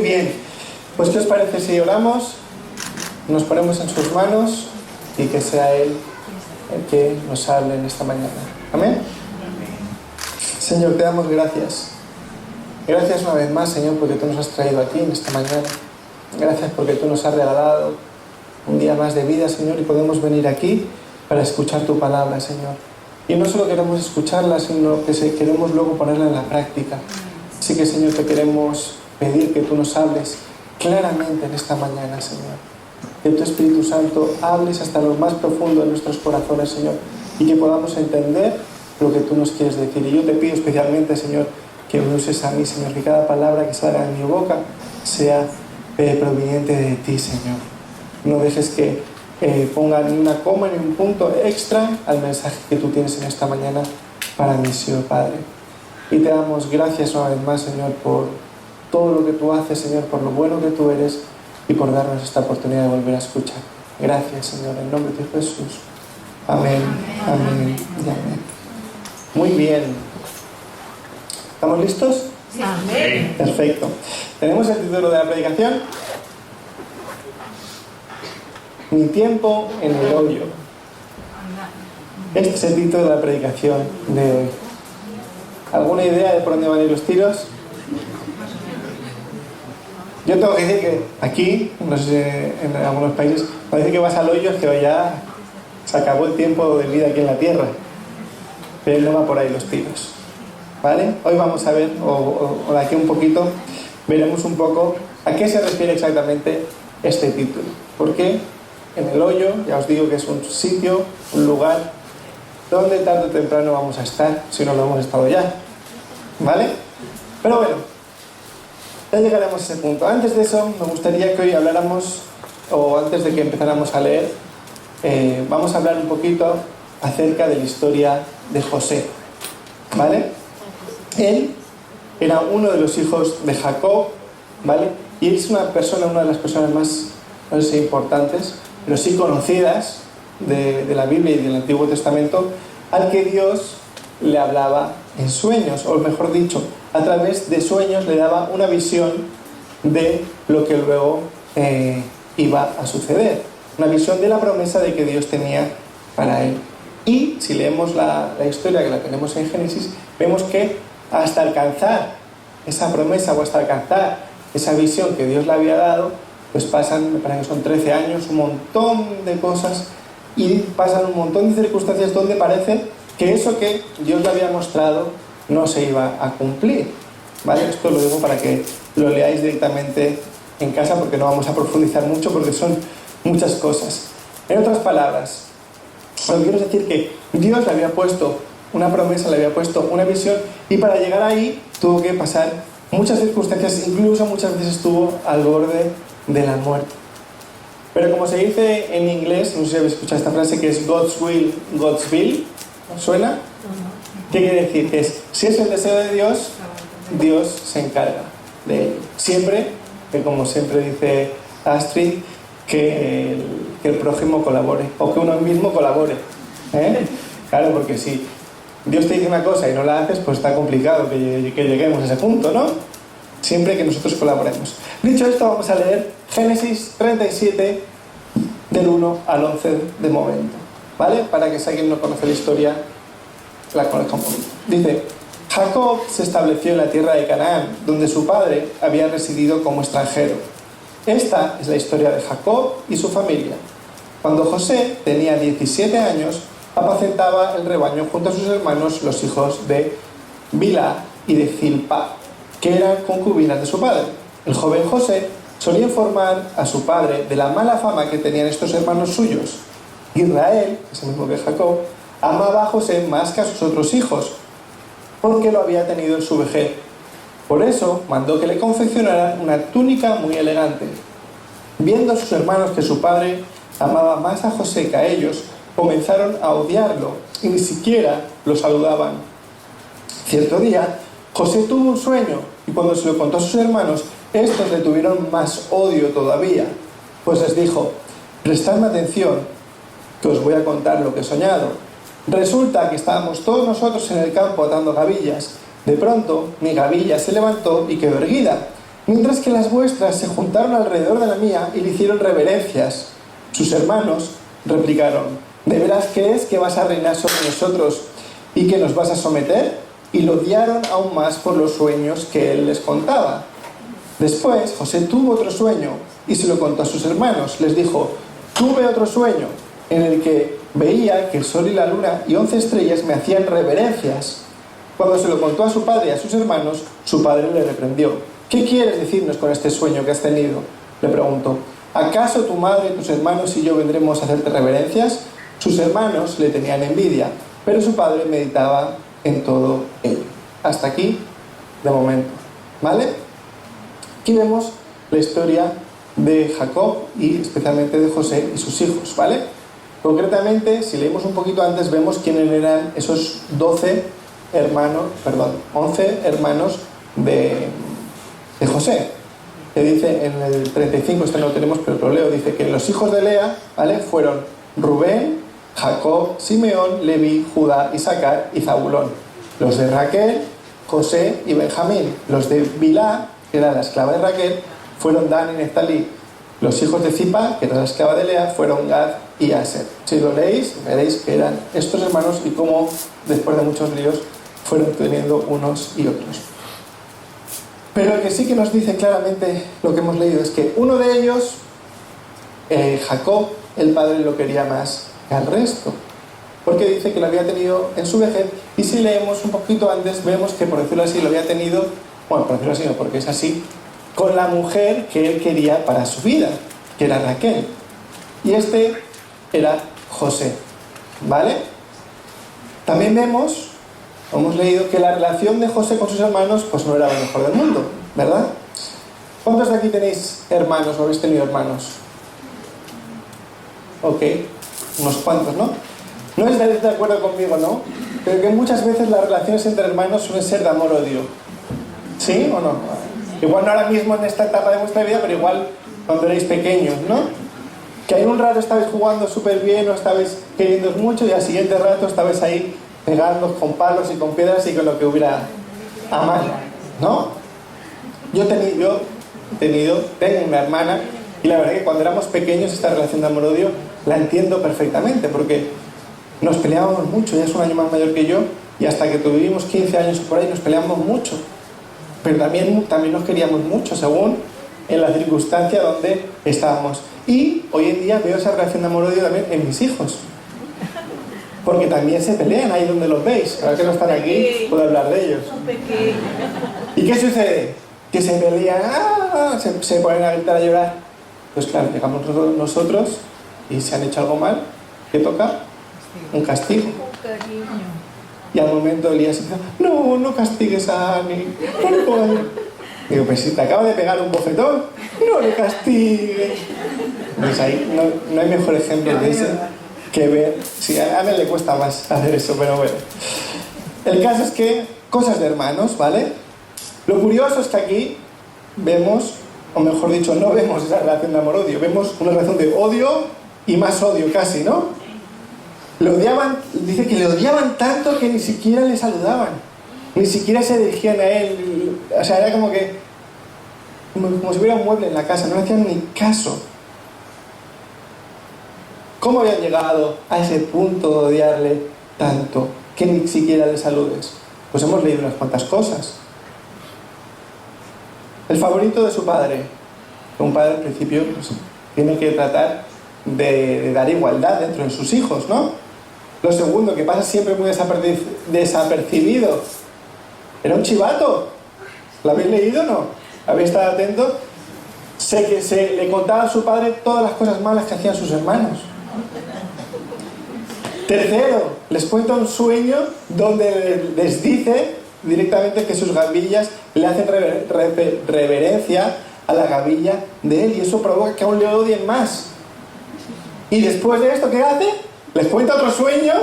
bien, pues ¿qué os parece si oramos? Nos ponemos en sus manos y que sea Él el que nos hable en esta mañana. Amén. Señor, te damos gracias. Gracias una vez más, Señor, porque tú nos has traído aquí en esta mañana. Gracias porque tú nos has regalado un día más de vida, Señor, y podemos venir aquí para escuchar tu palabra, Señor. Y no solo queremos escucharla, sino que queremos luego ponerla en la práctica. Así que, Señor, te queremos pedir que tú nos hables claramente en esta mañana, Señor. Que tu Espíritu Santo hables hasta lo más profundo de nuestros corazones, Señor, y que podamos entender lo que tú nos quieres decir. Y yo te pido especialmente, Señor, que me uses a mí, Señor, que cada palabra que salga de mi boca sea proveniente de ti, Señor. No dejes que ponga ni una coma ni un punto extra al mensaje que tú tienes en esta mañana para mí, Señor Padre. Y te damos gracias una vez más, Señor, por todo lo que tú haces, Señor, por lo bueno que tú eres y por darnos esta oportunidad de volver a escuchar. Gracias, Señor, en nombre de Jesús. Amén, amén y amén. Muy bien. ¿Estamos listos? Amén. Perfecto. Tenemos el título de la predicación: Mi tiempo en el hoyo. Este es el título de la predicación de hoy. ¿Alguna idea de por dónde van a ir los tiros? Yo tengo que decir que aquí, no sé, en algunos países, cuando dicen que vas al hoyo es que ya se acabó el tiempo de vida aquí en la tierra. Pero no va por ahí los tiros. ¿Vale? Hoy vamos a ver, o de aquí un poquito, veremos un poco a qué se refiere exactamente este título. Porque en el hoyo, ya os digo que es un sitio, un lugar, donde tarde o temprano vamos a estar, si no lo hemos estado ya. ¿Vale? Pero bueno, ya llegaremos a ese punto. Antes de eso, me gustaría que hoy habláramos, o antes de que empezáramos a leer, vamos a hablar un poquito acerca de la historia de José. ¿Vale? Él era uno de los hijos de Jacob, ¿vale? Y es una de las personas más, no sé si importantes, pero sí conocidas de la Biblia y del Antiguo Testamento, al que Dios le hablaba en sueños, o mejor dicho, a través de sueños le daba una visión de lo que luego iba a suceder, una visión de la promesa de que Dios tenía para él. Y si leemos la historia, que la tenemos en Génesis, vemos que hasta alcanzar esa promesa o hasta alcanzar esa visión que Dios le había dado, pues pasan, me parece que son 13 años, un montón de cosas, y pasan un montón de circunstancias donde parece que eso que Dios le había mostrado no se iba a cumplir. ¿Vale? Esto lo digo para que lo leáis directamente en casa, porque no vamos a profundizar mucho, porque son muchas cosas. En otras palabras, lo que quiero es decir que Dios le había puesto una promesa, le había puesto una visión, y para llegar ahí tuvo que pasar muchas circunstancias, incluso muchas veces estuvo al borde de la muerte. Pero como se dice en inglés, no sé si habéis escuchado esta frase, que es God's will, God's bill. ¿Os suena? ¿Qué quiere decir? Que es, si es el deseo de Dios, Dios se encarga de ello. Siempre, que como siempre dice Astrid, que el prójimo colabore, o que uno mismo colabore. Claro, porque si Dios te dice una cosa y no la haces, pues está complicado que lleguemos a ese punto, ¿no? Siempre que nosotros colaboremos. Dicho esto, vamos a leer Génesis 37, del 1 al 11 de momento, ¿vale? Para que si alguien no conoce la historia, la conozca un poquito. Dice: Jacob se estableció en la tierra de Canaán, donde su padre había residido como extranjero. Esta es la historia de Jacob y su familia. Cuando José tenía 17 años, apacentaba el rebaño junto a sus hermanos, los hijos de Bilha y de Zilpa, que eran concubinas de su padre. El joven José solía informar a su padre de la mala fama que tenían estos hermanos suyos. Israel, que es el mismo que Jacob, amaba a José más que a sus otros hijos, porque lo había tenido en su vejez. Por eso mandó que le confeccionaran una túnica muy elegante. Viendo a sus hermanos que su padre amaba más a José que a ellos, comenzaron a odiarlo y ni siquiera lo saludaban. Cierto día, José tuvo un sueño, y cuando se lo contó a sus hermanos, estos le tuvieron más odio todavía, pues les dijo: prestadme atención, que os voy a contar lo que he soñado. Resulta que estábamos todos nosotros en el campo atando gavillas. De pronto, mi gavilla se levantó y quedó erguida. mientras que las vuestras se juntaron alrededor de la mía y le hicieron reverencias. Sus hermanos replicaron: ¿de veras crees que vas a reinar sobre nosotros y que nos vas a someter? Y lo odiaron aún más por los sueños que él les contaba. Después José tuvo otro sueño y se lo contó a sus hermanos. Les dijo: tuve otro sueño en el que veía que el sol y la luna y 11 estrellas me hacían reverencias. Cuando se lo contó a su padre y a sus hermanos, su padre le reprendió: ¿qué quieres decirnos con este sueño que has tenido?, le preguntó. ¿Acaso tu madre, tus hermanos y yo vendremos a hacerte reverencias? Sus hermanos le tenían envidia, pero su padre meditaba en todo ello. Hasta aquí, de momento, ¿vale? Aquí vemos la historia de Jacob y especialmente de José y sus hijos, ¿vale? Concretamente, si leemos un poquito antes, vemos quiénes eran esos 11 hermanos de José. Que dice en el 35, este no lo tenemos, pero lo leo, dice que los hijos de Lea, ¿vale?, fueron Rubén, Jacob, Simeón, Leví, Judá, Isaacar y Zabulón. Los de Raquel, José y Benjamín. Los de Bilhá, que era la esclava de Raquel, fueron Dan y Neftalí. Los hijos de Zipa, que era la esclava de Lea, fueron Gad y Aser. Si lo leéis, veréis que eran estos hermanos y cómo, después de muchos líos, fueron teniendo unos y otros. Pero el que sí que nos dice claramente lo que hemos leído es que uno de ellos, Jacob, el padre lo quería más que al resto, porque dice que lo había tenido en su vejez, y si leemos un poquito antes vemos que, por decirlo así, lo había tenido, bueno, por decirlo así no, porque es así, con la mujer que él quería para su vida, que era Raquel, y este era José, ¿vale? También hemos leído que la relación de José con sus hermanos pues no era la mejor del mundo, ¿verdad? ¿Cuántos de aquí tenéis hermanos o habéis tenido hermanos? Ok, unos cuantos, ¿no? No estaréis de acuerdo conmigo, ¿no? Pero que muchas veces las relaciones entre hermanos suelen ser de amor-odio. ¿Sí o no? Igual no ahora mismo en esta etapa de vuestra vida, pero igual cuando erais pequeños, ¿no? Que en un rato estabais jugando súper bien o estabais queriéndoos mucho y al siguiente rato estabais ahí pegándoos con palos y con piedras y con lo que hubiera a mano, ¿no? Tengo una hermana y la verdad que cuando éramos pequeños esta relación de amor-odio la entiendo perfectamente, porque nos peleábamos mucho. Ella es un año más mayor que yo y hasta que tuvimos 15 años por ahí nos peleábamos mucho, pero también nos queríamos mucho según en la circunstancia donde estábamos. Y hoy en día veo esa relación de amor-odio también en mis hijos, porque también se pelean ahí donde los veis. Ahora que no están aquí, puedo hablar de ellos. ¿Y qué sucede? Que se pelean, se ponen a gritar, a llorar. Pues claro, llegamos nosotros y si han hecho algo mal, ¿qué toca? Un castigo. Y al momento Elías dice: no castigues a Ani, no le puedo. Digo: pues si te acaba de pegar un bofetón, no le castigues. Pues ahí no hay mejor ejemplo de ese que ver. Sí, a Ana le cuesta más hacer eso, pero bueno. El caso es que, cosas de hermanos, ¿vale? Lo curioso es que aquí vemos, o mejor dicho, no vemos esa relación de amor-odio, vemos una relación de odio y más odio casi, ¿no? Le odiaban, dice que le odiaban tanto que ni siquiera le saludaban, ni siquiera se dirigían a él. O sea, era como si hubiera un mueble en la casa, no le hacían ni caso. ¿Cómo habían llegado a ese punto de odiarle tanto que ni siquiera le saludes? Pues hemos leído unas cuantas cosas. El favorito de su padre. Un padre al principio pues, tiene que tratar de dar igualdad dentro de sus hijos, ¿no? Lo segundo, que pasa siempre muy desapercibido, era un chivato. ¿Lo habéis leído o no? ¿Habéis estado atentos? Sé que se le contaba a su padre todas las cosas malas que hacían sus hermanos. Tercero, les cuenta un sueño donde les dice directamente que sus gavillas le hacen reverencia a la gavilla de él, y eso provoca que aún le odien más. Y después de esto, ¿qué hace? Les cuenta otro sueño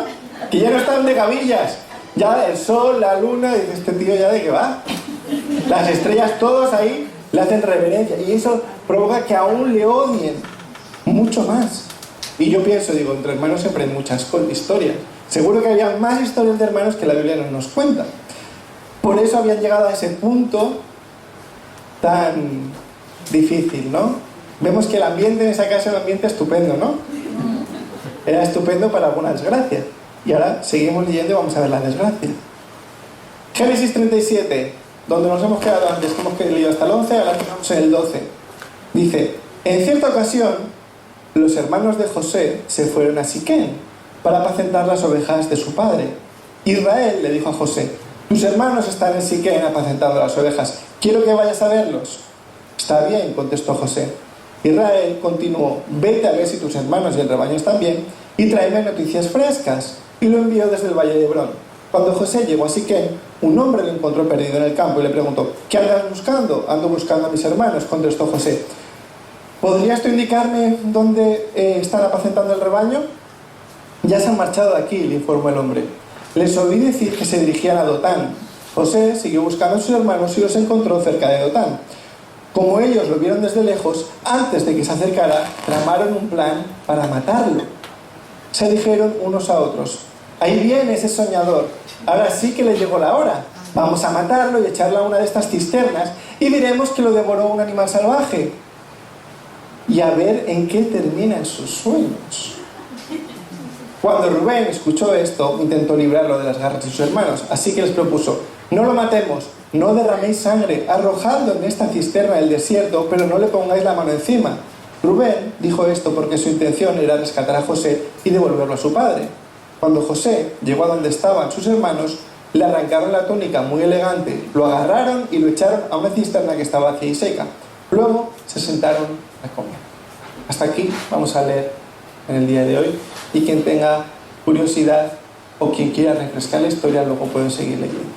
que ya no están de gavillas, ya el sol, la luna. Dice: este tío ya de qué va. Las estrellas, todos ahí le hacen reverencia, y eso provoca que aún le odien mucho más. Y yo pienso, digo, entre hermanos siempre hay muchas historias. Seguro que había más historias de hermanos que la Biblia no nos cuenta. Por eso habían llegado a ese punto tan difícil, ¿no? Vemos que el ambiente en esa casa era un ambiente estupendo, ¿no? Era estupendo para alguna desgracia. Y ahora seguimos leyendo y vamos a ver la desgracia. Génesis 37, donde nos hemos quedado antes, que hemos leído hasta el 11, ahora estamos en el 12. Dice: en cierta ocasión, los hermanos de José se fueron a Siquem para apacentar las ovejas de su padre. Israel le dijo a José: tus hermanos están en Siquem apacentando las ovejas, quiero que vayas a verlos. Está bien, contestó José. Israel continuó: vete a ver si tus hermanos y el rebaño están bien y tráeme noticias frescas. Y lo envió desde el valle de Hebrón. Cuando José llegó a Siquem, un hombre lo encontró perdido en el campo y le preguntó: ¿qué andas buscando? Ando buscando a mis hermanos, contestó José. ¿Podrías tú indicarme dónde están apacentando el rebaño? Ya se han marchado de aquí, le informó el hombre. Les oí decir que se dirigían a Dotán. José siguió buscando a sus hermanos y los encontró cerca de Dotán. Como ellos lo vieron desde lejos, antes de que se acercara, tramaron un plan para matarlo. Se dijeron unos a otros: ahí viene ese soñador, ahora sí que le llegó la hora. Vamos a matarlo y echarlo a una de estas cisternas y diremos que lo devoró un animal salvaje. Y a ver en qué terminan sus sueños. Cuando Rubén escuchó esto, intentó librarlo de las garras de sus hermanos, así que les propuso: no lo matemos, no derraméis sangre, arrojadlo en esta cisterna del desierto, pero no le pongáis la mano encima. Rubén dijo esto porque su intención era rescatar a José y devolverlo a su padre. Cuando José llegó a donde estaban sus hermanos, le arrancaron la túnica muy elegante, lo agarraron y lo echaron a una cisterna que estaba vacía y seca. Luego se sentaron a comer. Hasta aquí vamos a leer en el día de hoy, y quien tenga curiosidad o quien quiera refrescar la historia luego puede seguir leyendo.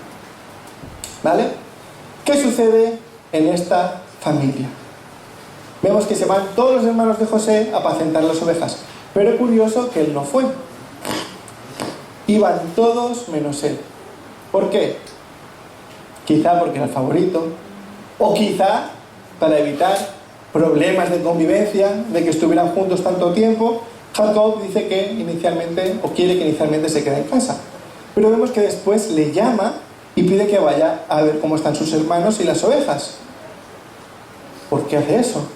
¿Vale? ¿Qué sucede en esta familia? Vemos que se van todos los hermanos de José a apacentar las ovejas, pero es curioso que él no fue. Iban todos menos él. ¿Por qué? Quizá porque era el favorito, o quizá para evitar problemas de convivencia, de que estuvieran juntos tanto tiempo. Jacob dice que inicialmente, o quiere que inicialmente se quede en casa, pero vemos que después le llama y pide que vaya a ver cómo están sus hermanos y las ovejas. ¿Por qué hace eso?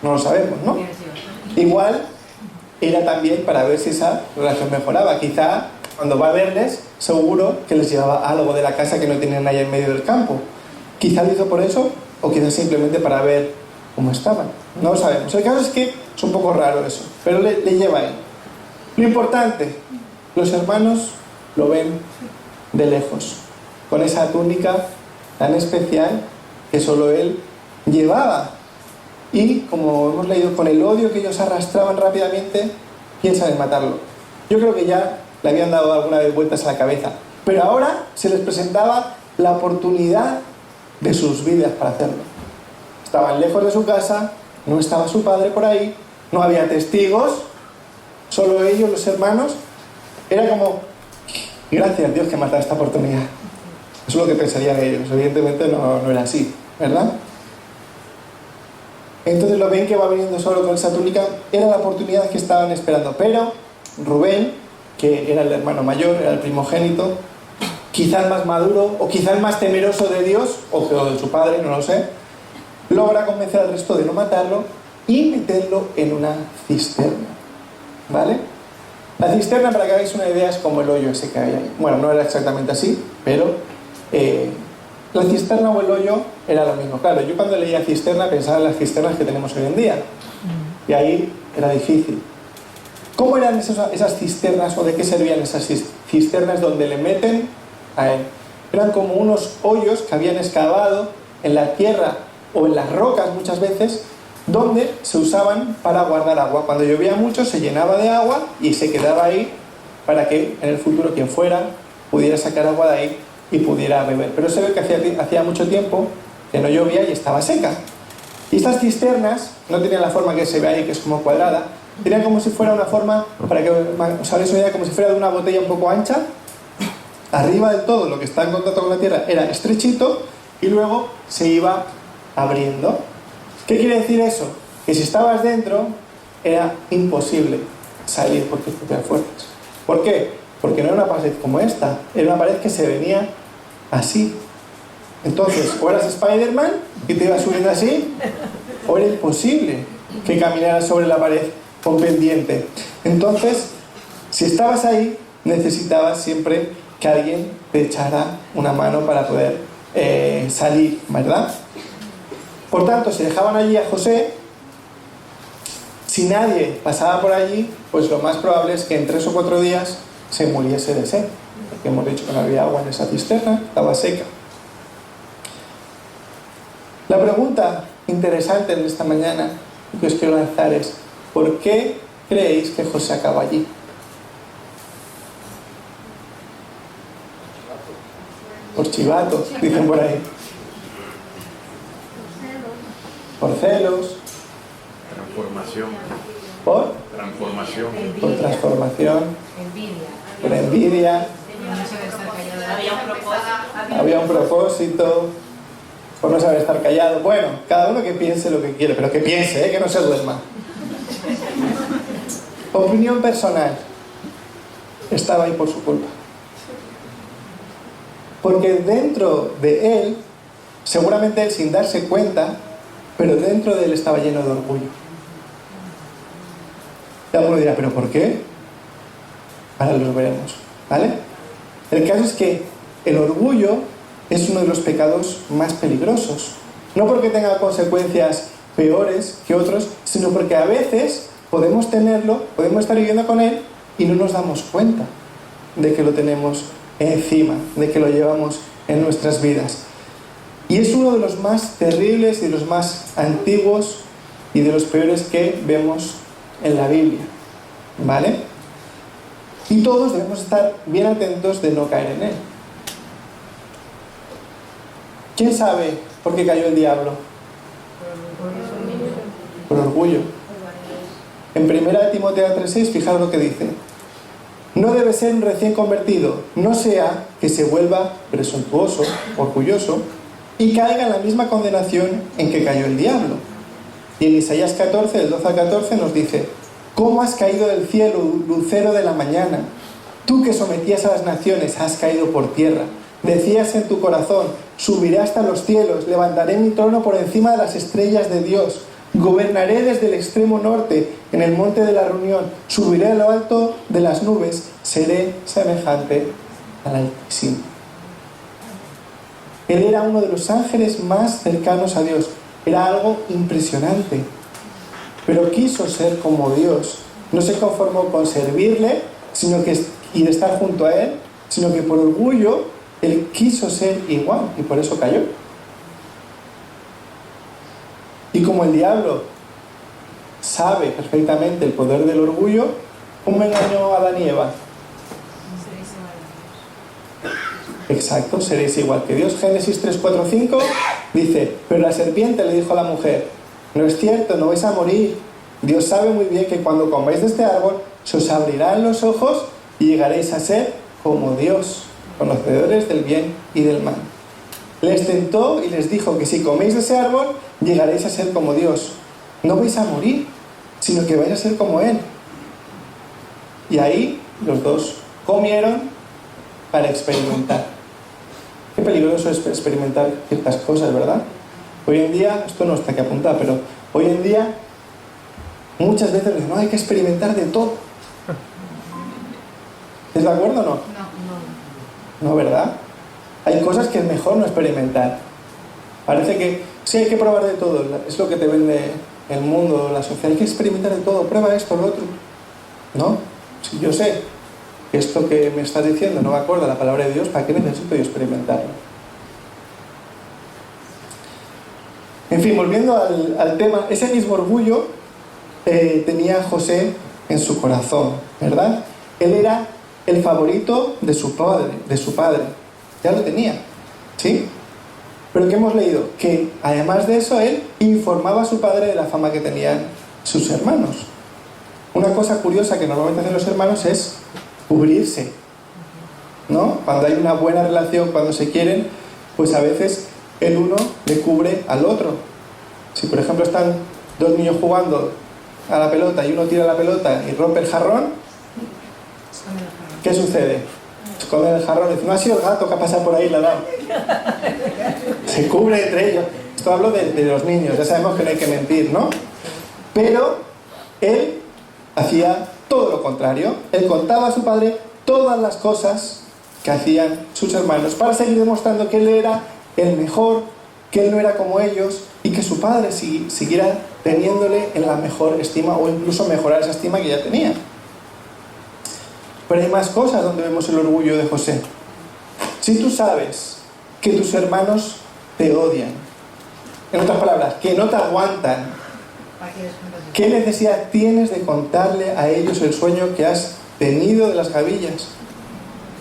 No lo sabemos, ¿no? Igual era también para ver si esa relación mejoraba. Quizá cuando va a verles, seguro que les llevaba algo de la casa que no tenían ahí en medio del campo. Quizá lo hizo por eso, o quizá simplemente para ver cómo estaban. No lo sabemos. El caso es que es un poco raro eso, pero le lleva ahí. Lo importante, los hermanos lo ven de lejos, con esa túnica tan especial que solo él llevaba. Y, como hemos leído, con el odio que ellos arrastraban rápidamente, piensan en matarlo. Yo creo que ya le habían dado alguna vez vueltas a la cabeza, pero ahora se les presentaba la oportunidad de sus vidas para hacerlo. Estaban lejos de su casa, no estaba su padre por ahí, no había testigos, solo ellos, los hermanos. Era como: gracias Dios que me ha dado esta oportunidad. Eso es lo que pensarían ellos. Evidentemente no era así, ¿verdad? Entonces lo ven que va viniendo solo con esa túnica. Era la oportunidad que estaban esperando. Pero Rubén, que era el hermano mayor, era el primogénito, quizá el más maduro, o quizá el más temeroso de Dios, o de su padre, no lo sé, logra convencer al resto de no matarlo y meterlo en una cisterna. ¿Vale? La cisterna, para que hagáis una idea, es como el hoyo ese que hay ahí. Bueno, no era exactamente así, pero la cisterna o el hoyo era lo mismo. Claro, yo cuando leía cisterna pensaba en las cisternas que tenemos hoy en día, y ahí era difícil. ¿Cómo eran esas cisternas, o de qué servían esas cisternas donde le meten a él? Eran como unos hoyos que habían excavado en la tierra o en las rocas muchas veces, donde se usaban para guardar agua. Cuando llovía mucho se llenaba de agua y se quedaba ahí para que en el futuro quien fuera pudiera sacar agua de ahí y pudiera beber. Pero se ve que hacía mucho tiempo que no llovía y estaba seca. Y estas cisternas no tenían la forma que se ve ahí, que es como cuadrada. Tenían como si fuera una forma, para que os hagáis una idea, como si fuera de una botella un poco ancha. Arriba del todo, lo que está en contacto con la tierra era estrechito, y luego se iba abriendo. ¿Qué quiere decir eso? Que si estabas dentro era imposible salir porque te fuerzas. ¿Por qué? Porque no era una pared como esta, era una pared que se venía así. Entonces, o eras Spider-Man y te ibas subiendo así, o era imposible que caminaras sobre la pared con pendiente. Entonces, si estabas ahí, necesitabas siempre que alguien te echara una mano para poder salir, ¿verdad? Por tanto, si dejaban allí a José, si nadie pasaba por allí, pues lo más probable es que en 3 o 4 días se muriese de sed, porque hemos dicho que no había agua en esa cisterna, estaba seca. La pregunta interesante en esta mañana que os quiero lanzar es: ¿por qué creéis que José acaba allí? Por chivato, dicen por ahí. Por celos. Transformación. ¿Por? Transformación. Por transformación. Por envidia. Había un propósito. Por no saber estar callado. Bueno, cada uno que piense lo que quiere, pero que piense, que no se duerma. Opinión personal. Estaba ahí por su culpa. Porque dentro de él, seguramente él sin darse cuenta, pero dentro de él estaba lleno de orgullo. Y alguno dirá, ¿pero por qué? Ahora lo veremos, ¿vale? El caso es que el orgullo es uno de los pecados más peligrosos. No porque tenga consecuencias peores que otros, sino porque a veces podemos tenerlo, podemos estar viviendo con él y no nos damos cuenta de que lo tenemos encima, de que lo llevamos en nuestras vidas. Y es uno de los más terribles y de los más antiguos y de los peores que vemos en la Biblia, ¿vale? Y todos debemos estar bien atentos de no caer en él. ¿Quién sabe por qué cayó el diablo? Por orgullo. En 1 Timoteo 3:6, fijaros lo que dice: no debe ser un recién convertido, no sea que se vuelva presuntuoso, orgulloso, y caiga en la misma condenación en que cayó el diablo. Y en Isaías 14, del 12 al 14, nos dice: ¿cómo has caído del cielo, lucero de la mañana? Tú que sometías a las naciones, has caído por tierra. Decías en tu corazón: subiré hasta los cielos, levantaré mi trono por encima de las estrellas de Dios. Gobernaré desde el extremo norte, en el monte de la reunión. Subiré a lo alto de las nubes, seré semejante al Altísimo. Él era uno de los ángeles más cercanos a Dios. Era algo impresionante. Pero quiso ser como Dios. No se conformó con servirle y de estar junto a Él, sino que por orgullo Él quiso ser igual y por eso cayó. Y como el diablo sabe perfectamente el poder del orgullo, ¿cómo engañó a Adán y Eva? Exacto, seréis igual que Dios. Génesis 3, 4, 5 dice: pero la serpiente le dijo a la mujer: no es cierto, no vais a morir. Dios sabe muy bien que cuando comáis de este árbol se os abrirán los ojos y llegaréis a ser como Dios, conocedores del bien y del mal. Les tentó y les dijo que si coméis de ese árbol llegaréis a ser como Dios. No vais a morir, sino que vais a ser como Él. Y ahí los dos comieron para experimentar. Qué peligroso es experimentar ciertas cosas, ¿verdad? Hoy en día, esto no está aquí apuntado, pero hoy en día muchas veces dicen: no, hay que experimentar de todo. ¿Es de acuerdo o no? No, ¿verdad? Hay cosas que es mejor no experimentar. Parece que sí, hay que probar de todo. Es lo que te vende el mundo, la sociedad. Hay que experimentar de todo. Prueba esto, lo otro. ¿No? Si yo sé que esto que me estás diciendo no me acuerda la palabra de Dios, ¿para qué necesito yo experimentarlo? En fin, volviendo al tema, ese mismo orgullo tenía José en su corazón, ¿verdad? Él era el favorito de su padre. Ya lo tenía, ¿sí? Pero ¿qué hemos leído? Que además de eso, él informaba a su padre de la fama que tenían sus hermanos. Una cosa curiosa que normalmente hacen los hermanos es cubrirse, ¿no? Cuando hay una buena relación, cuando se quieren, pues a veces el uno le cubre al otro. Si por ejemplo están dos niños jugando a la pelota y uno tira la pelota y rompe el jarrón, ¿qué sucede? Esconden el jarrón y dicen: no ha sido el gato que ha pasado por ahí y la ha dado. Se cubre entre ellos. Esto hablo de los niños, ya sabemos que no hay que mentir, ¿no? Pero él hacía todo lo contrario. Él contaba a su padre todas las cosas que hacían sus hermanos para seguir demostrando que él era el mejor, que él no era como ellos y que su padre siguiera teniéndole en la mejor estima o incluso mejorar esa estima que ya tenía. Pero hay más cosas donde vemos el orgullo de José. Si tú sabes que tus hermanos te odian, en otras palabras, que no te aguantan, ¿qué necesidad tienes de contarle a ellos el sueño que has tenido de las gavillas?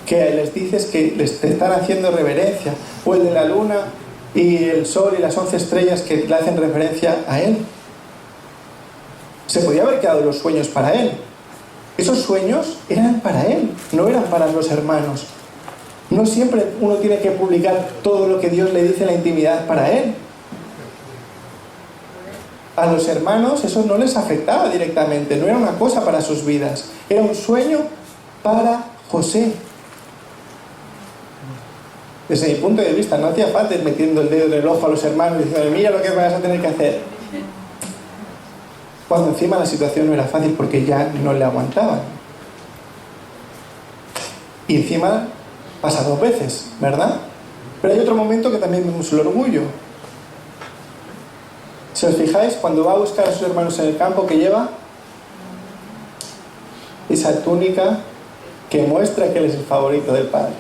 Que les dices que te están haciendo reverencia, o el de la luna y el sol y las 11 estrellas que le hacen referencia a él. Se podía haber quedado los sueños para él. Esos sueños eran para él, no eran para los hermanos. No siempre uno tiene que publicar todo lo que Dios le dice en la intimidad para él. A los hermanos eso no les afectaba directamente, no era una cosa para sus vidas, era un sueño para José. Desde mi punto de vista, no hacía falta ir metiendo el dedo en el ojo a los hermanos y diciendo, mira lo que vas a tener que hacer. Cuando encima la situación no era fácil porque ya no le aguantaban. Y encima pasa 2 veces, ¿verdad? Pero hay otro momento que también vemos el orgullo. Si os fijáis, cuando va a buscar a sus hermanos en el campo, que lleva esa túnica que muestra que él es el favorito del padre.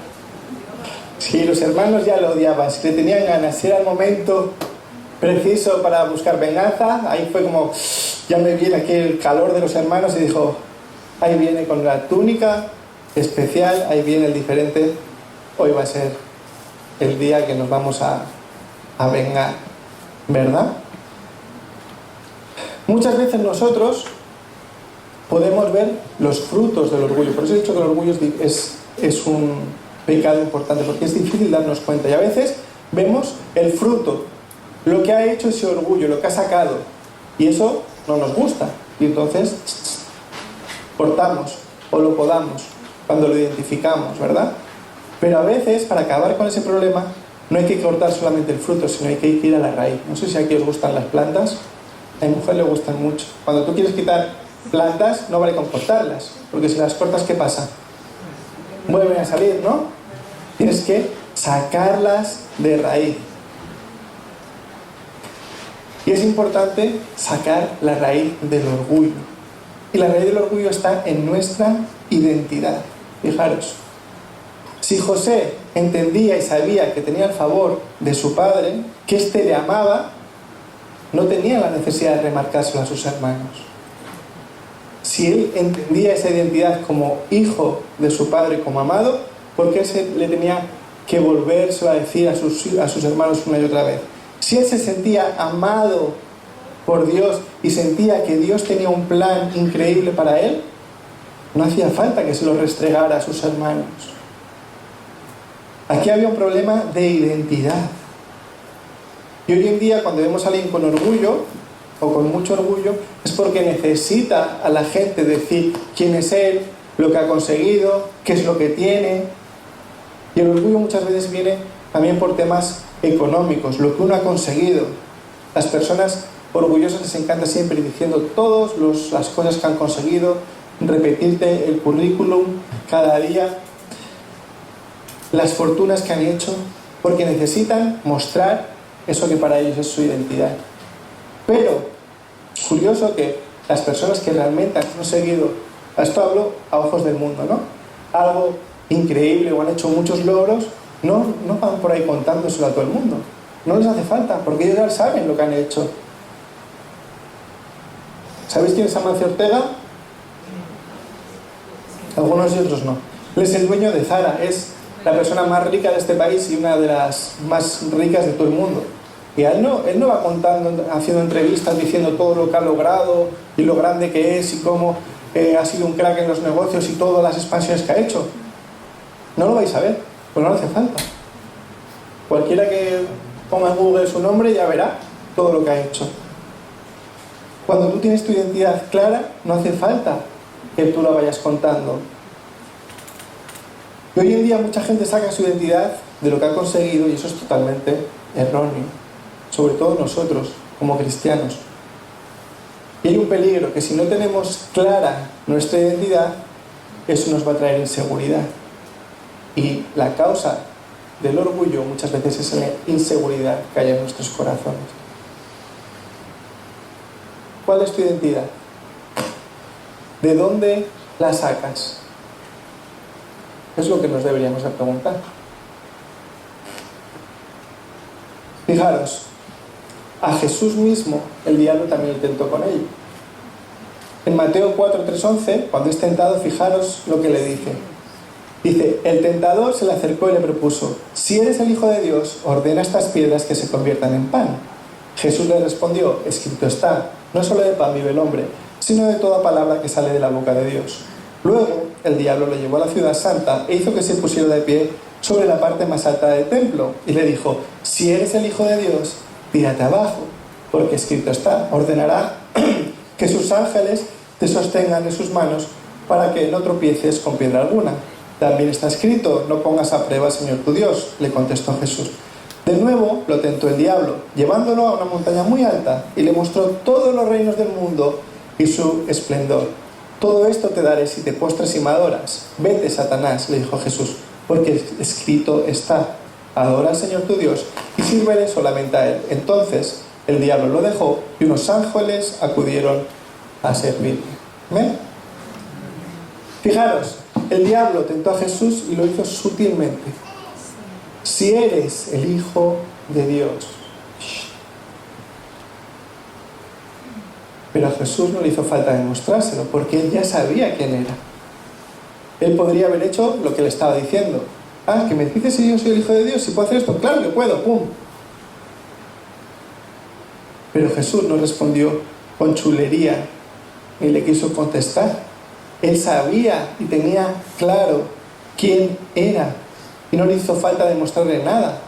Si los hermanos ya lo odiaban, si le tenían ganas, si era el momento preciso para buscar venganza, ahí fue como, ya me viene aquí el calor de los hermanos y dijo, ahí viene con la túnica especial, ahí viene el diferente, hoy va a ser el día que nos vamos a vengar, ¿verdad? Muchas veces nosotros podemos ver los frutos del orgullo, por eso he dicho que el orgullo es un pecado importante, porque es difícil darnos cuenta, y a veces vemos el fruto, lo que ha hecho ese orgullo, lo que ha sacado, y eso no nos gusta, y entonces cortamos o lo podamos cuando lo identificamos, ¿verdad? Pero a veces, para acabar con ese problema, no hay que cortar solamente el fruto, sino hay que ir a la raíz. No sé si aquí os gustan las plantas, a mi mujer le gustan mucho. Cuando tú quieres quitar plantas, no vale con cortarlas, porque si las cortas, ¿qué pasa? Vuelven a salir, ¿no? Tienes que sacarlas de raíz. Y es importante sacar la raíz del orgullo. Y la raíz del orgullo está en nuestra identidad. Fijaros, si José entendía y sabía que tenía el favor de su padre, que éste le amaba, no tenía la necesidad de remarcárselo a sus hermanos. Si él entendía esa identidad como hijo de su padre, como amado, ¿por qué le tenía que volvérselo a decir a sus hermanos una y otra vez? Si él se sentía amado por Dios y sentía que Dios tenía un plan increíble para él, no hacía falta que se lo restregara a sus hermanos. Aquí había un problema de identidad. Y hoy en día, cuando vemos a alguien con orgullo, o con mucho orgullo, es porque necesita a la gente decir quién es él, lo que ha conseguido, qué es lo que tiene. Y el orgullo muchas veces viene también por temas económicos, lo que uno ha conseguido. Las personas orgullosas les encanta siempre diciendo todas las cosas que han conseguido, repetirte el currículum cada día, las fortunas que han hecho, porque necesitan mostrar eso que para ellos es su identidad. Pero, curioso que las personas que realmente han conseguido, esto hablo a ojos del mundo, ¿no? Algo increíble o han hecho muchos logros, no van por ahí contándoselo a todo el mundo. No les hace falta, porque ellos ya saben lo que han hecho. ¿Sabéis quién es Amancio Ortega? Algunos y otros no. Él es el dueño de Zara, es la persona más rica de este país y una de las más ricas de todo el mundo. Y él no va contando, haciendo entrevistas, diciendo todo lo que ha logrado y lo grande que es y cómo ha sido un crack en los negocios y todas las expansiones que ha hecho. No lo vais a ver, pues no le hace falta. Cualquiera que ponga en Google su nombre ya verá todo lo que ha hecho. Cuando tú tienes tu identidad clara, no hace falta que tú la vayas contando. Y hoy en día mucha gente saca su identidad de lo que ha conseguido y eso es totalmente erróneo, sobre todo nosotros como cristianos. Y hay un peligro, que si no tenemos clara nuestra identidad, eso nos va a traer inseguridad. Y la causa del orgullo muchas veces es la inseguridad que hay en nuestros corazones. ¿Cuál es tu identidad? ¿De dónde la sacas? Es lo que nos deberíamos de preguntar. Fijaros, a Jesús mismo el diablo también intentó con ello. En Mateo 4, 3, 11, cuando es tentado, fijaros lo que le dice. Dice, el tentador se le acercó y le propuso, si eres el Hijo de Dios, ordena estas piedras que se conviertan en pan. Jesús le respondió, escrito está, no solo de pan vive el hombre, sino de toda palabra que sale de la boca de Dios. Luego, el diablo lo llevó a la ciudad santa e hizo que se pusiera de pie sobre la parte más alta del templo y le dijo, si eres el Hijo de Dios, tírate abajo, porque escrito está, ordenará que sus ángeles te sostengan en sus manos para que no tropieces con piedra alguna. También está escrito, no pongas a prueba al Señor tu Dios, le contestó Jesús. De nuevo lo tentó el diablo, llevándolo a una montaña muy alta y le mostró todos los reinos del mundo y su esplendor. Todo esto te daré si te postras y me adoras. Vete, Satanás, le dijo Jesús, porque escrito está, adora al Señor tu Dios y sírvele solamente a Él. Entonces el diablo lo dejó y unos ángeles acudieron a servirle. ¿Ven? Fijaros, el diablo tentó a Jesús y lo hizo sutilmente. Si eres el Hijo de Dios. Pero a Jesús no le hizo falta demostrárselo, porque él ya sabía quién era. Él podría haber hecho lo que le estaba diciendo. Ah, que me dices si yo soy el Hijo de Dios, si puedo hacer esto. Claro que puedo, pum. Pero Jesús no respondió con chulería, ni le quiso contestar. Él sabía y tenía claro quién era, y no le hizo falta demostrarle nada.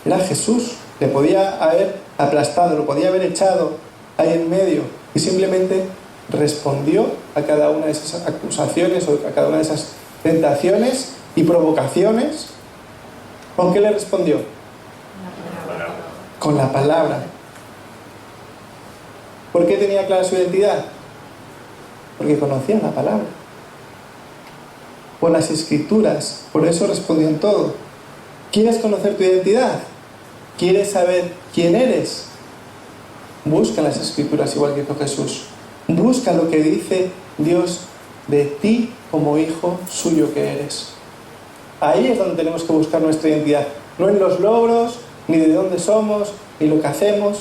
Era Jesús. Le podía haber aplastado, lo podía haber echado ahí en medio, y simplemente respondió a cada una de esas acusaciones o a cada una de esas tentaciones y provocaciones. ¿Con qué le respondió? Con la palabra. ¿Por qué tenía clara su identidad? Porque conocía la palabra. Por las escrituras, por eso respondió en todo. ¿Quieres conocer tu identidad? ¿Quieres saber quién eres? Busca las escrituras igual que hizo Jesús. Busca lo que dice Dios de ti como hijo suyo que eres. Ahí es donde tenemos que buscar nuestra identidad. No en los logros, ni de dónde somos, ni lo que hacemos.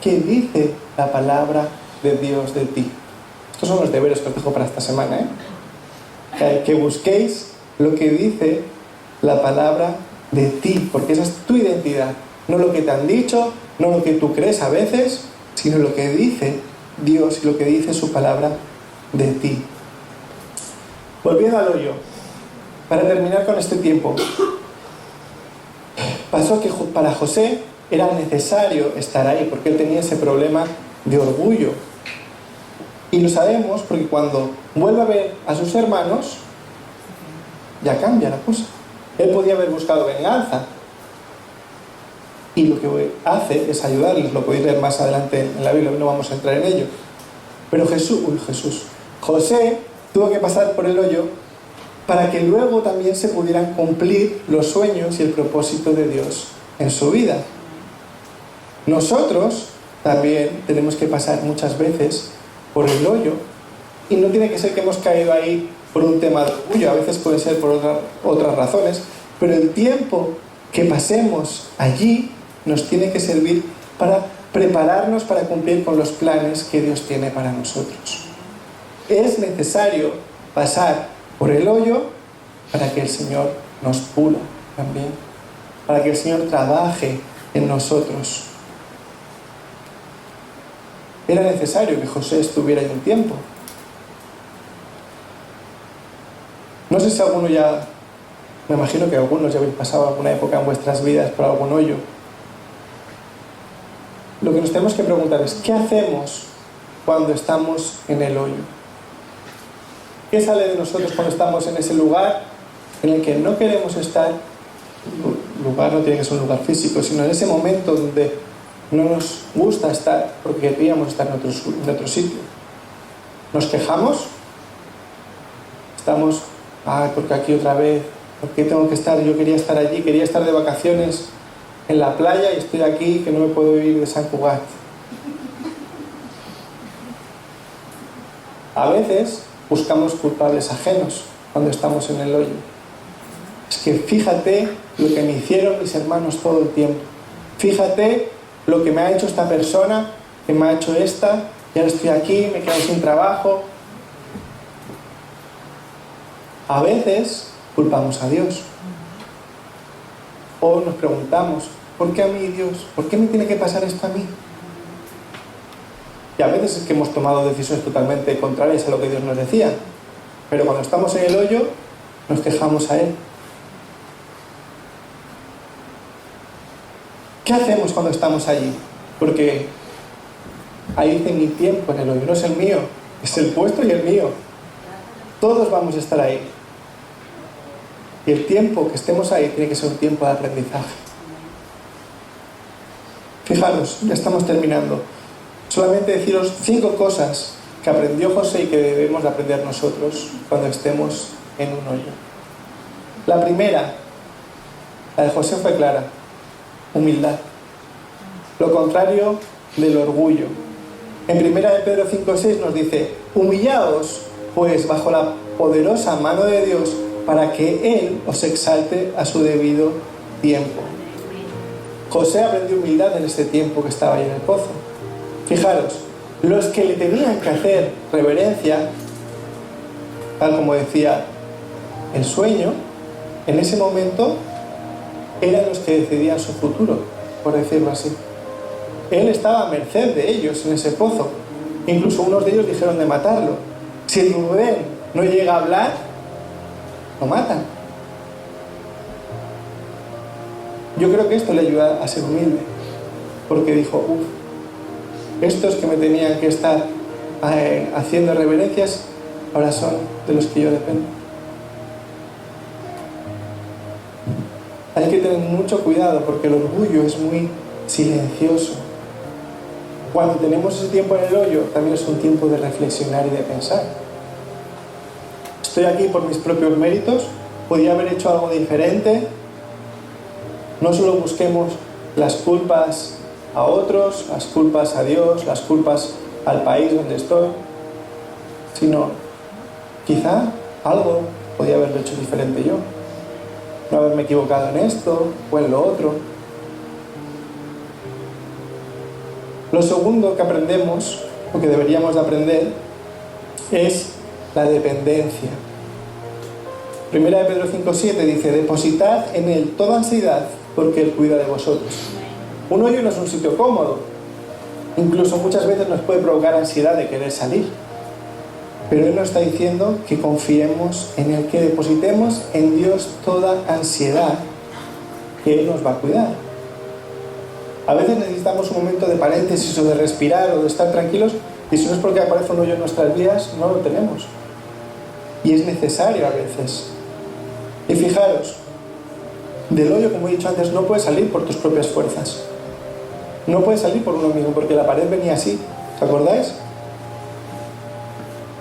¿Qué dice la palabra de Dios de ti? Estos son los deberes que os dejo para esta semana, que busquéis lo que dice la palabra de ti, porque esa es tu identidad. No lo que te han dicho, no lo que tú crees a veces, sino lo que dice Dios y lo que dice su palabra de ti. Volviendo al hoyo, para terminar con este tiempo, pasó que para José era necesario estar ahí, porque él tenía ese problema de orgullo. Y lo sabemos porque cuando vuelve a ver a sus hermanos, ya cambia la cosa. Él podía haber buscado venganza, y lo que hace es ayudarles. Lo podéis leer más adelante en la Biblia, no vamos a entrar en ello. Pero José tuvo que pasar por el hoyo para que luego también se pudieran cumplir los sueños y el propósito de Dios en su vida. Nosotros también tenemos que pasar muchas veces por el hoyo, y no tiene que ser que hemos caído ahí por un tema de orgullo, a veces puede ser por otras razones, pero el tiempo que pasemos allí nos tiene que servir para prepararnos para cumplir con los planes que Dios tiene para nosotros. Es necesario pasar por el hoyo para que el Señor nos pula también, para que el Señor trabaje en nosotros. Era necesario que José estuviera ahí un tiempo. No sé si alguno ya, me imagino que algunos ya habéis pasado alguna época en vuestras vidas por algún hoyo. Lo que nos tenemos que preguntar es, ¿qué hacemos cuando estamos en el hoyo? ¿Qué sale de nosotros cuando estamos en ese lugar en el que no queremos estar? lugar no tiene que ser un lugar físico, sino en ese momento donde no nos gusta estar porque queríamos estar en otro sitio. Nos quejamos, estamos, porque aquí otra vez, porque tengo que estar, yo quería estar allí, quería estar de vacaciones en la playa y estoy aquí que no me puedo ir de San Cugat. A veces buscamos culpables ajenos cuando estamos en el hoyo. Es que fíjate lo que me hicieron mis hermanos todo el tiempo. Fíjate lo que me ha hecho esta persona, que me ha hecho esta, y ahora estoy aquí, me quedo sin trabajo. A veces culpamos a Dios. O nos preguntamos, ¿por qué a mí, Dios? ¿Por qué me tiene que pasar esto a mí? Y a veces es que hemos tomado decisiones totalmente contrarias a lo que Dios nos decía. Pero cuando estamos en el hoyo, nos quejamos a Él. ¿Qué hacemos cuando estamos allí? Porque ahí dice mi tiempo en el hoyo, no es el mío, es el vuestro y el mío. Todos vamos a estar ahí. Y el tiempo que estemos ahí tiene que ser un tiempo de aprendizaje. Fijaros, ya estamos terminando. Solamente deciros 5 cosas que aprendió José y que debemos de aprender nosotros cuando estemos en un hoyo. La primera, la de José fue clara: humildad. Lo contrario del orgullo. En 1 de Pedro 5:6 nos dice: humillaos pues bajo la poderosa mano de Dios para que Él os exalte a su debido tiempo. José aprendió humildad en este tiempo que estaba ahí en el pozo. Fijaros, los que le tenían que hacer reverencia, tal como decía el sueño, en ese momento eran los que decidían su futuro, por decirlo así. Él estaba a merced de ellos en ese pozo. Incluso unos de ellos dijeron de matarlo. Si Rubén no llega a hablar, lo matan. Yo creo que esto le ayuda a ser humilde, porque dijo, estos que me tenían que estar haciendo reverencias, ahora son de los que yo dependo. Hay que tener mucho cuidado porque el orgullo es muy silencioso. Cuando tenemos ese tiempo en el hoyo, también es un tiempo de reflexionar y de pensar. Estoy aquí por mis propios méritos, podía haber hecho algo diferente. No solo busquemos las culpas a otros, las culpas a Dios, las culpas al país donde estoy, sino quizá algo podía haberlo hecho diferente yo. No haberme equivocado en esto o en lo otro. Lo segundo que aprendemos, o que deberíamos de aprender, es la dependencia. 1 de Pedro 5:7 dice: depositad en Él toda ansiedad, porque Él cuida de vosotros. Un hoyo no es un sitio cómodo. Incluso muchas veces nos puede provocar ansiedad de querer salir. Pero Él nos está diciendo que confiemos en Él, que depositemos en Dios toda ansiedad, que Él nos va a cuidar. A veces necesitamos un momento de paréntesis o de respirar o de estar tranquilos, y si no es porque aparece un hoyo en nuestras vidas, no lo tenemos. Y es necesario a veces. Y fijaros, del hoyo, como he dicho antes, no puedes salir por tus propias fuerzas. No puedes salir por uno mismo, porque la pared venía así. ¿Os acordáis?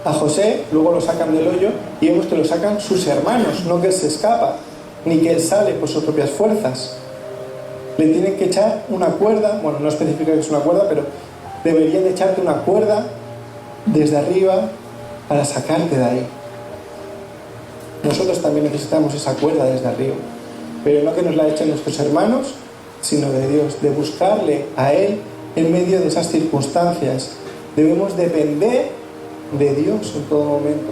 A José luego lo sacan del hoyo y vemos que lo sacan sus hermanos, no que él se escapa, ni que él sale por sus propias fuerzas. Le tienen que echar una cuerda, bueno, no especifica que es una cuerda, pero deberían echarte una cuerda desde arriba para sacarte de ahí. Nosotros también necesitamos esa cuerda desde arriba, pero no que nos la echen nuestros hermanos, sino de Dios, de buscarle a Él en medio de esas circunstancias. Debemos depender de Dios en todo momento,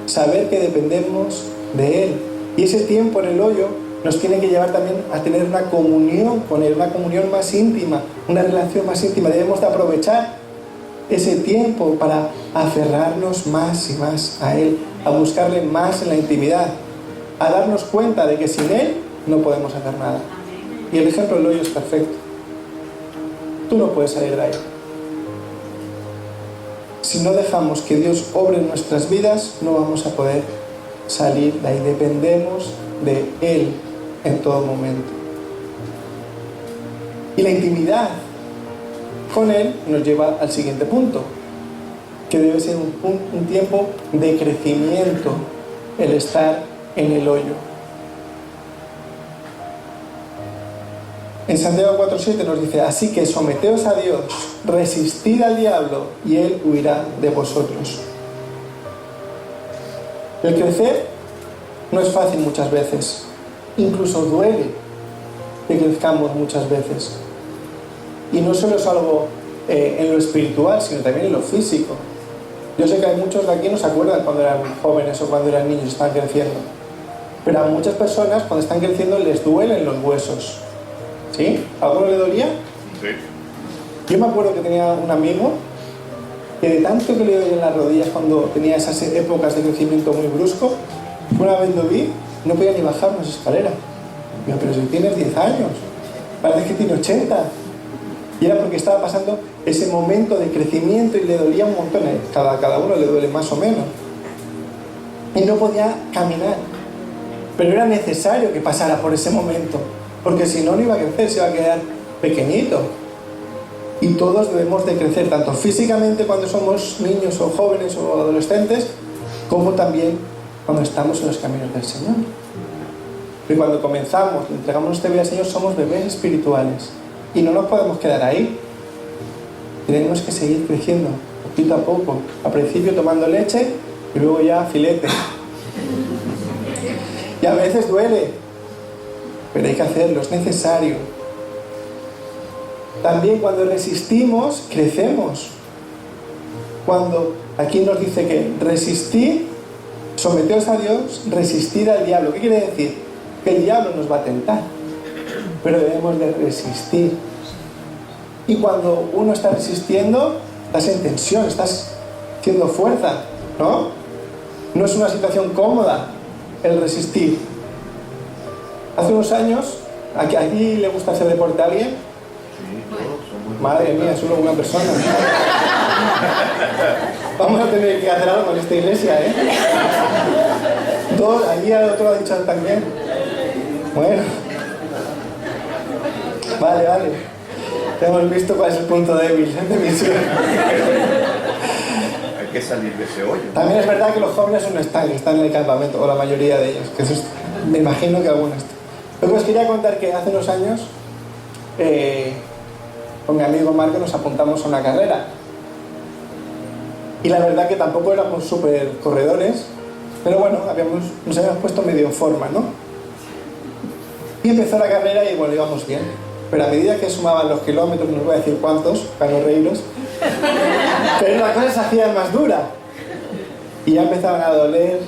saber que dependemos de Él, y ese tiempo en el hoyo nos tiene que llevar también a tener una comunión con Él, una comunión más íntima, una relación más íntima. Debemos de aprovechar ese tiempo para aferrarnos más y más a Él, a buscarle más en la intimidad, a darnos cuenta de que sin Él no podemos hacer nada. Y el ejemplo del hoyo es perfecto. Tú no puedes salir de ahí. Si no dejamos que Dios obre en nuestras vidas, no vamos a poder salir de ahí. Dependemos de Él en todo momento. Y la intimidad con Él nos lleva al siguiente punto, que debe ser un tiempo de crecimiento, el estar en el hoyo. En Santiago 4:7 nos dice: así que someteos a Dios, resistid al diablo y Él huirá de vosotros. El crecer no es fácil muchas veces, incluso duele que crezcamos muchas veces. Y no solo es algo en lo espiritual, sino también en lo físico. Yo sé que hay muchos de aquí no se acuerdan cuando eran jóvenes o cuando eran niños y estaban creciendo. Pero a muchas personas cuando están creciendo les duelen los huesos. ¿Sí? ¿A alguno le dolía? Sí. Yo me acuerdo que tenía un amigo que de tanto que le dolía en las rodillas cuando tenía esas épocas de crecimiento muy brusco, una vez lo vi, no podía ni bajar unas escaleras. Digo, pero si tienes 10 años, parece que tiene 80. Y era porque estaba pasando ese momento de crecimiento y le dolía un montón. Cada uno le duele más o menos. Y no podía caminar. Pero era necesario que pasara por ese momento, porque si no, no iba a crecer, se iba a quedar pequeñito. Y todos debemos de crecer, tanto físicamente cuando somos niños o jóvenes o adolescentes, como también cuando estamos en los caminos del Señor. Y cuando comenzamos, entregamos nuestra vida al Señor, somos bebés espirituales. Y no nos podemos quedar ahí. Tenemos que seguir creciendo, poquito a poco. Al principio tomando leche y luego ya filete. Y a veces duele, pero hay que hacerlo, es necesario. También cuando resistimos, crecemos. Cuando aquí nos dice que resistid, someteos a Dios, resistid al diablo. ¿Qué quiere decir? Que el diablo nos va a tentar, pero debemos de resistir. Y cuando uno está resistiendo, estás en tensión, estás haciendo fuerza, ¿no? No es una situación cómoda el resistir. Hace unos años, ¿aquí le gusta hacer deporte a alguien? Sí, todos somos. Madre mía, solo una persona. Vamos a tener que hacer algo en esta iglesia, ¿eh? Dos, allí al otro lo ha dicho también. Bueno. Vale. Hemos visto cuál es el punto débil de misión. Hay que salir de ese hoyo. También es verdad que los jóvenes no están en el campamento, o la mayoría de ellos. Que eso me imagino que algunos están. Luego os quería contar que hace unos años, con mi amigo Marco nos apuntamos a una carrera. Y la verdad que tampoco éramos súper corredores, pero bueno, nos habíamos puesto medio en forma, ¿no? Y empezó la carrera y bueno, íbamos bien. Pero a medida que sumaban los kilómetros, no os voy a decir cuántos, para no reíros, pero la cosa se hacía más dura. Y ya empezaban a doler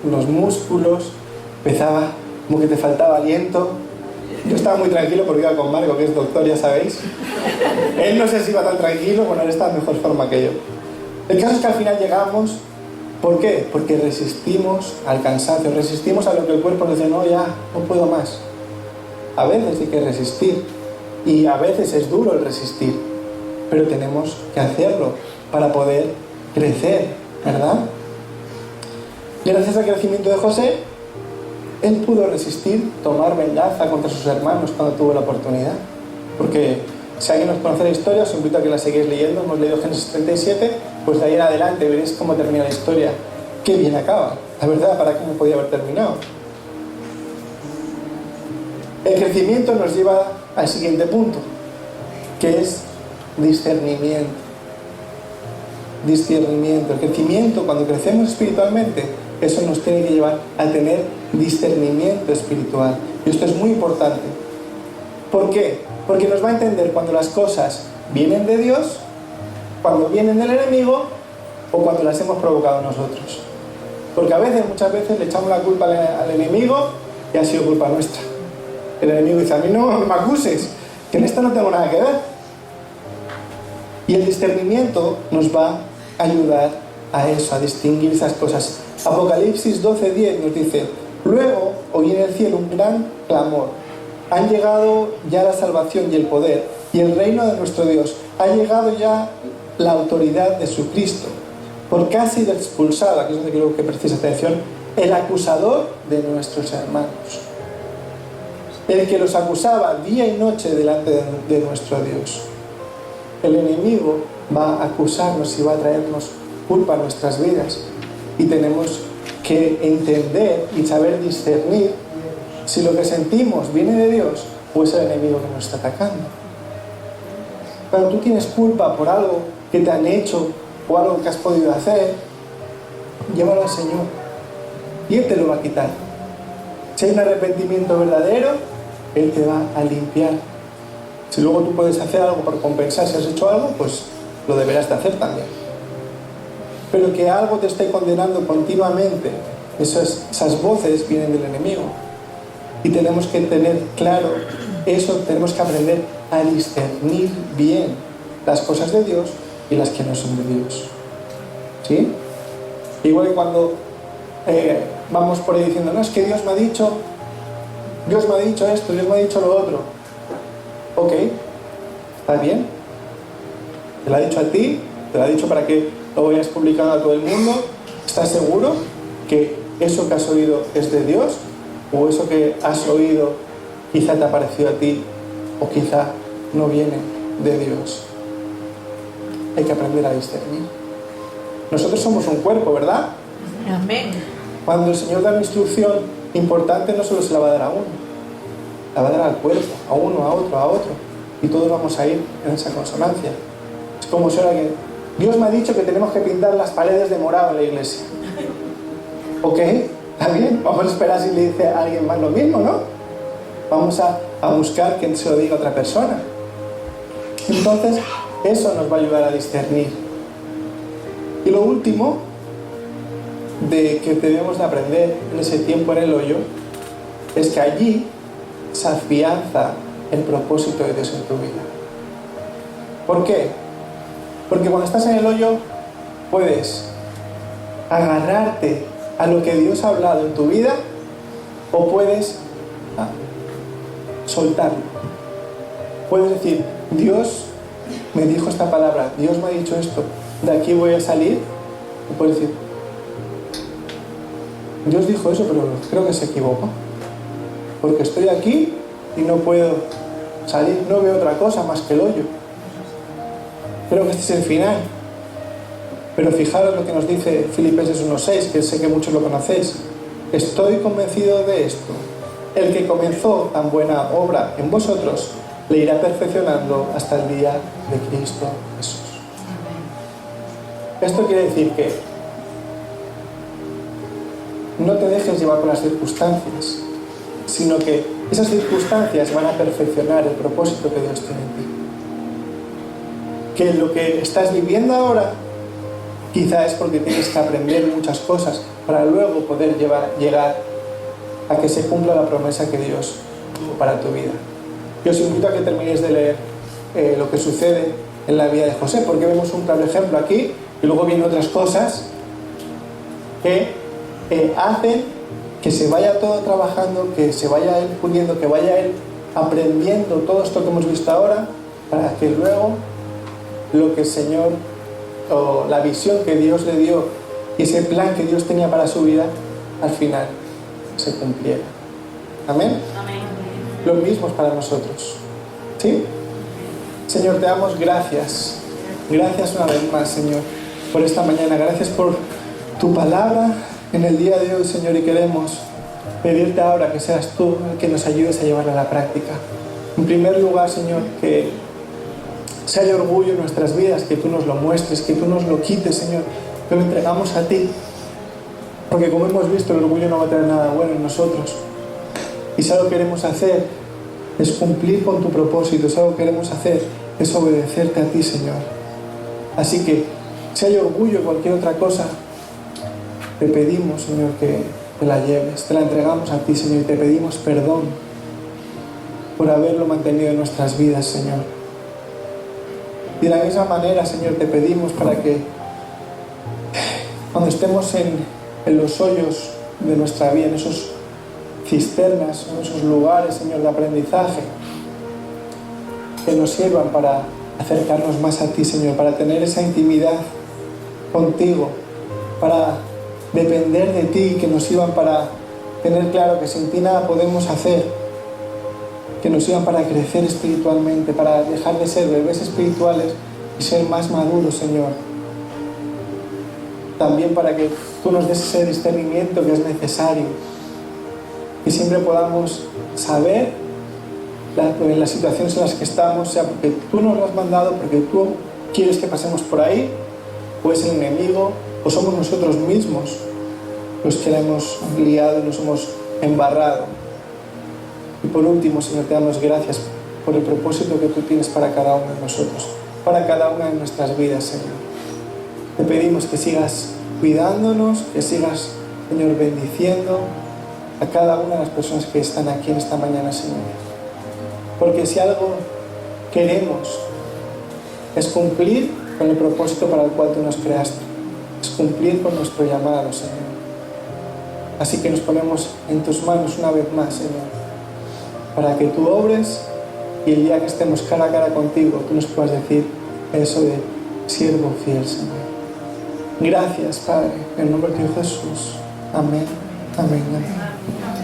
los músculos, empezaba como que te faltaba aliento. Yo estaba muy tranquilo porque iba con Marco, que es doctor, ya sabéis. Él no sé si iba tan tranquilo, bueno, él estaba en mejor forma que yo. El caso es que al final llegamos. ¿Por qué? Porque resistimos al cansancio, resistimos a lo que el cuerpo nos dice, no, ya, no puedo más. A veces hay que resistir, y a veces es duro el resistir, pero tenemos que hacerlo para poder crecer, ¿verdad? Gracias al crecimiento de José, él pudo resistir, tomar venganza contra sus hermanos cuando tuvo la oportunidad. Porque si alguien nos conoce la historia, os invito a que la sigáis leyendo. Hemos leído Génesis 37, pues de ahí en adelante veréis cómo termina la historia. Qué bien acaba, la verdad, para cómo podía haber terminado. El crecimiento nos lleva al siguiente punto, que es discernimiento. Discernimiento. El crecimiento, cuando crecemos espiritualmente, eso nos tiene que llevar a tener discernimiento espiritual. Y esto es muy importante. ¿Por qué? Porque nos va a entender cuando las cosas vienen de Dios, cuando vienen del enemigo o cuando las hemos provocado nosotros. Porque muchas veces le echamos la culpa al enemigo y ha sido culpa nuestra. El enemigo dice, a mí no me acuses, que en esto no tengo nada que ver. Y el discernimiento nos va a ayudar a eso, a distinguir esas cosas. Apocalipsis 12:10 nos dice, luego oí en el cielo un gran clamor. Han llegado ya la salvación y el poder y el reino de nuestro Dios. Ha llegado ya la autoridad de su Cristo. Porque ha sido expulsado, aquí es donde quiero que prestéis atención, el acusador de nuestros hermanos. el que los acusaba día y noche delante de nuestro Dios. El enemigo va a acusarnos y va a traernos culpa a nuestras vidas, y tenemos que entender y saber discernir si lo que sentimos viene de Dios o es el enemigo que nos está atacando. Cuando tú tienes culpa por algo que te han hecho o algo que has podido hacer, llévalo al Señor y Él te lo va a quitar. Si hay un arrepentimiento verdadero, Él te va a limpiar. Si luego tú puedes hacer algo para compensar si has hecho algo, pues lo deberás de hacer también. Pero que algo te esté condenando continuamente, esas voces vienen del enemigo. Y tenemos que tener claro eso, tenemos que aprender a discernir bien las cosas de Dios y las que no son de Dios. ¿Sí? Igual que cuando vamos por ahí diciendo, no, es que Dios me ha dicho esto, Dios me ha dicho lo otro. Ok, está bien. Te lo ha dicho a ti, te lo ha dicho para que lo vayas publicando a todo el mundo. ¿Estás seguro que eso que has oído es de Dios? ¿O eso que has oído quizá te ha parecido a ti o quizá no viene de Dios? Hay que aprender a discernir. Nosotros somos un cuerpo, ¿verdad? Amén. Cuando el Señor da una instrucción importante, no solo se la va a dar a uno, la va a dar al cuerpo, a uno, a otro, y todos vamos a ir en esa consonancia. Es como si ahora que Dios me ha dicho que tenemos que pintar las paredes de morado en la iglesia. ¿Ok? Está bien, vamos a esperar si le dice a alguien más lo mismo, ¿no? Vamos a buscar que se lo diga a otra persona. Entonces, eso nos va a ayudar a discernir. Y lo último de que debemos de aprender en ese tiempo en el hoyo es que allí se afianza el propósito de Dios en tu vida. ¿Por qué? Porque cuando estás en el hoyo puedes agarrarte a lo que Dios ha hablado en tu vida o puedes soltarlo. Puedes decir, Dios me dijo esta palabra, Dios me ha dicho esto, de aquí voy a salir. O puedes decir, Dios dijo eso, pero creo que se equivocó, porque estoy aquí y no puedo salir, no veo otra cosa más que el hoyo. Creo que este es el final. Pero fijaros lo que nos dice Filipenses 1:6, que sé que muchos lo conocéis. Estoy convencido de esto. El que comenzó tan buena obra en vosotros, le irá perfeccionando hasta el día de Cristo Jesús. Esto quiere decir que no te dejes llevar por las circunstancias, sino que esas circunstancias van a perfeccionar el propósito que Dios tiene en ti. Que lo que estás viviendo ahora quizá es porque tienes que aprender muchas cosas para luego poder llegar a que se cumpla la promesa que Dios tuvo para tu vida. Yo os invito a que terminéis de leer lo que sucede en la vida de José, porque vemos un claro ejemplo aquí y luego vienen otras cosas que hacen que se vaya todo trabajando, que se vaya él puliendo, que vaya él aprendiendo todo esto que hemos visto ahora, para que luego lo que el Señor, o la visión que Dios le dio y ese plan que Dios tenía para su vida, al final se cumpliera. ¿Amén? Amén. Lo mismo es para nosotros. ¿Sí? Señor, te damos gracias. Gracias una vez más, Señor, por esta mañana. Gracias por tu palabra en el día de hoy, Señor, y queremos pedirte ahora que seas tú el que nos ayudes a llevarla a la práctica. En primer lugar, Señor, que si hay orgullo en nuestras vidas, que tú nos lo muestres, que tú nos lo quites, Señor, que lo entregamos a ti. Porque como hemos visto, el orgullo no va a traer nada bueno en nosotros. Y si algo queremos hacer es cumplir con tu propósito, si algo que queremos hacer es obedecerte a ti, Señor. Así que si hay orgullo o cualquier otra cosa, te pedimos, Señor, que te la lleves, te la entregamos a ti, Señor, y te pedimos perdón por haberlo mantenido en nuestras vidas, Señor. Y de la misma manera, Señor, te pedimos para que cuando estemos en los hoyos de nuestra vida, en esos cisternas, en esos lugares, Señor, de aprendizaje, que nos sirvan para acercarnos más a ti, Señor, para tener esa intimidad contigo, para depender de ti, que nos sirvan para tener claro que sin ti nada podemos hacer, que nos sirvan para crecer espiritualmente, para dejar de ser bebés espirituales y ser más maduros, Señor. También para que tú nos des ese discernimiento que es necesario, que siempre podamos saber en las situaciones en las que estamos, sea porque tú nos lo has mandado, porque tú quieres que pasemos por ahí, o es el enemigo, o somos nosotros mismos los que la hemos liado y nos hemos embarrado. Y por último, Señor, te damos gracias por el propósito que tú tienes para cada uno de nosotros, para cada una de nuestras vidas, Señor. Te pedimos que sigas cuidándonos, que sigas, Señor, bendiciendo a cada una de las personas que están aquí en esta mañana, Señor. Porque si algo queremos es cumplir con el propósito para el cual tú nos creaste, es cumplir con nuestro llamado, Señor. Así que nos ponemos en tus manos una vez más, Señor, para que tú obres y el día que estemos cara a cara contigo, tú nos puedas decir eso de siervo fiel, Señor. Gracias, Padre, en el nombre de Jesús. Amén, amén, amén.